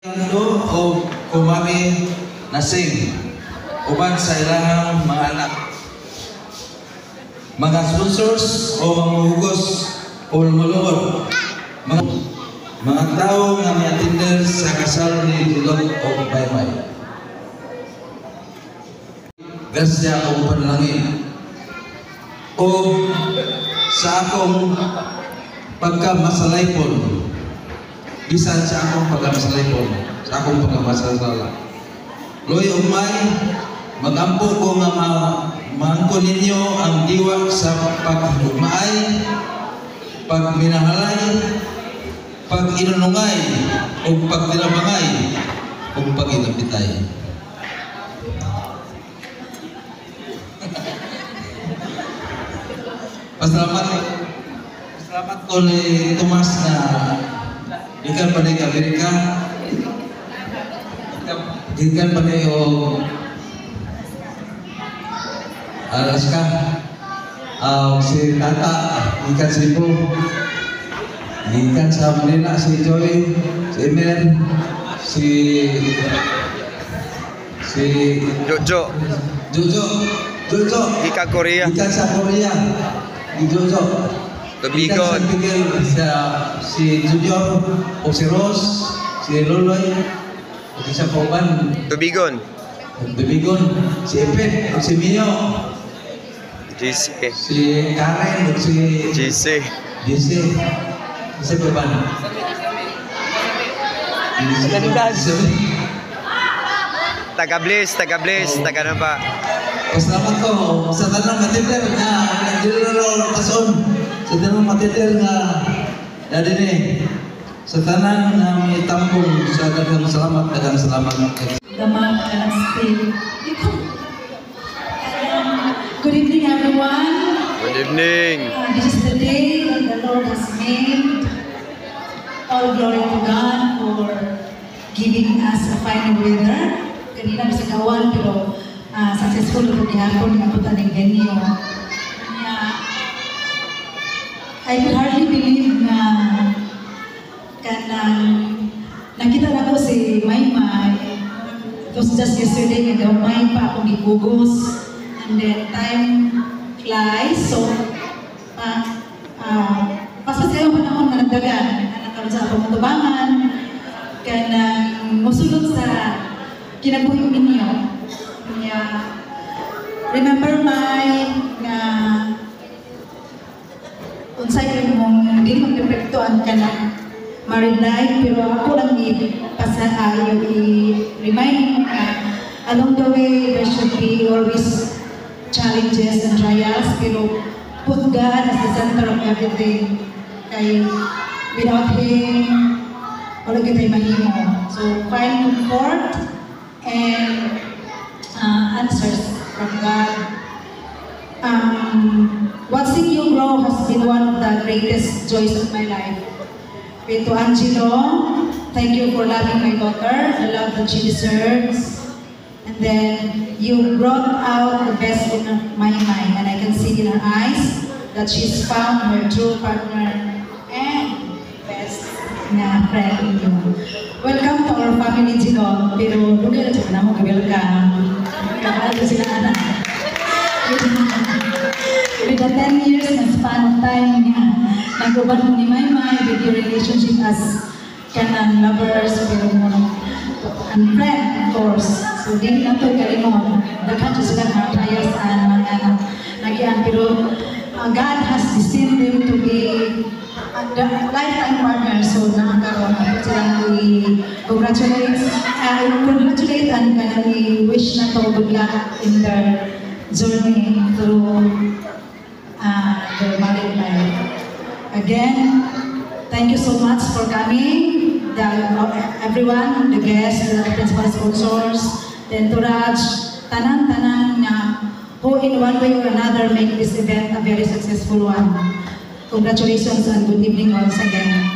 O kumami nasing uban sa ilahang mga anak, mga sponsors o mga hugos o lumulungod, mga tao nga may attender sa kasal ni Dilog o Baymay. Gasya o panalangin o sa akong pagkamasalaypon, bisan sa akong pagkamasalaypon, sa akong pagkamasalala. Loy umay, magampo ko nga maangko ninyo ang diwa sa pagmay, pagminahalay, pag-inunungay, o pagtilabangay, o pag-inapitay. Pasalamat ko ni Tomas na ikan pa ni Amerika, ikan pa ni Alaska, si Tata, ikan Cebu, ikan sa Manila, si Joy, si Emer, si Jojo, ikan Korea, ikan sa Korea, di Jojo. Tubigon, si Junior, o si Rose, si Loloy, o si Pauban, Tubigon, si Epet, o si Mio, JC, si Karen, o si JC, si Pauban. taga na ba? Pasalamat ko sa tanang matiter nga nagdilolo kason, sa tanang matiter nga dadini, sa tanang nga may tambong sa daghang salamat. Damang Kalastig. Good evening, everyone. Good evening. This is the day that the Lord has made. All glory to God for giving us a fine weather. Kanina sa kawan, pero successful na gihapon ng abutan ng venue. I could hardly believe na nakita na ko si Maymay. It was just yesterday nga gamay pa akong gigugos. And then time flies. So, pasasayaw pa naman na nagdagan. Nagkaroon sa akong matubangan. Kanang musulot sa kinabuhi ninyo. Remember my unsay mong hindi mag-epektuan ka ng married life, pero ako lang i-remind mo ka along the way there should be always challenges and trials, pero put God as the center of everything. Kay without Him, wala kita'y mahimo. So find comfort and answers from God. Watching you grow has been one of the greatest joys of my life. To Angelo, thank you for loving my daughter, the love that she deserves. And then you brought out the best in my mind, and I can see in her eyes that she's found her true partner and best na friend in you. Welcome to our family, Gino. Pero lugar na siya na mo welcome. Kapag sila anak. With the 10 years na span of time niya, nag-uban mo ni Maymay with your relationship as kanang lovers, pero and friend, of course. So, di na ito kalimon. Daghan siya sila mga trials and mga nagyan. Pero God has destined them to be the lifetime partner. So, nakakaroon ako silang congratulate and wish na to good luck in their journey through their married life. Again, thank you so much for coming, everyone, the guests, the principal sponsors, the entourage, tanan-tanan who in one way or another make this event a very successful one. Congratulations and good evening once again.